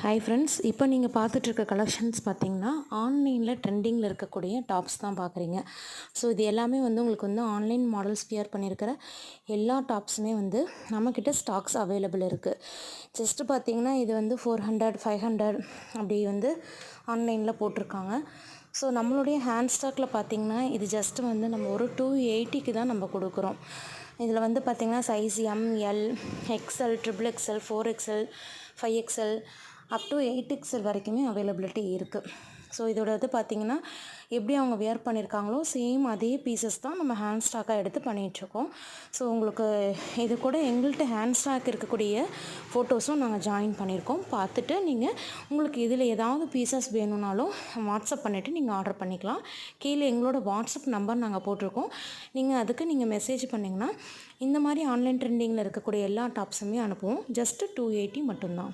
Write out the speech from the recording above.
Hi friends, இப்போ நீங்கள் பார்த்துட்ருக்க collections பார்த்தீங்கன்னா ஆன்லைனில் ட்ரெண்டிங்கில் இருக்கக்கூடிய டாப்ஸ் தான் பார்க்குறீங்க. ஸோ இது எல்லாமே உங்களுக்கு ஆன்லைன் மாடல்ஸ் வியர் பண்ணியிருக்கிற எல்லா டாப்ஸுமே நம்மக்கிட்ட ஸ்டாக்ஸ் அவைலபிள் இருக்குது. ஜஸ்ட்டு பார்த்தீங்கன்னா இது 400 500 அப்படி ஆன்லைனில் போட்டிருக்காங்க. ஸோ நம்மளுடைய ஹேண்ட் ஸ்டாக்கில் பார்த்தீங்கன்னா இது ஜஸ்ட்டு நம்ம ஒரு 280க்கு தான் நம்ம கொடுக்குறோம். இதில் பார்த்திங்கன்னா size M, L, XL, triple XL, 4XL, 5XL up to 8XL வரைக்குமே அவைலபிலிட்டி இருக்குது. ஸோ இதோட பார்த்திங்கன்னா எப்படி அவங்க வியர் பண்ணியிருக்காங்களோ சேம் அதே பீசஸ் தான் நம்ம ஹேண்ட் ஸ்டாக்காக எடுத்து பண்ணிகிட்ருக்கோம். ஸோ உங்களுக்கு இது கூட எங்கள்கிட்ட ஹேண்ட் ஸ்டாக் இருக்கக்கூடிய ஃபோட்டோஸும் நாங்கள் ஜாயின் பண்ணியிருக்கோம். பார்த்துட்டு நீங்கள் உங்களுக்கு இதில் ஏதாவது பீசஸ் வேணும்னாலும் வாட்ஸ்அப் பண்ணிவிட்டு நீங்கள் ஆர்டர் பண்ணிக்கலாம். கீழே எங்களோட வாட்ஸ்அப் நம்பர் நாங்கள் போட்டிருக்கோம். அதுக்கு நீங்கள் மெசேஜ் பண்ணிங்கன்னா இந்த மாதிரி ஆன்லைன் ட்ரெண்டிங்கில் இருக்கக்கூடிய எல்லா டாப்ஸுமே அனுப்புவோம். ஜஸ்ட்டு 280 மட்டும்தான்.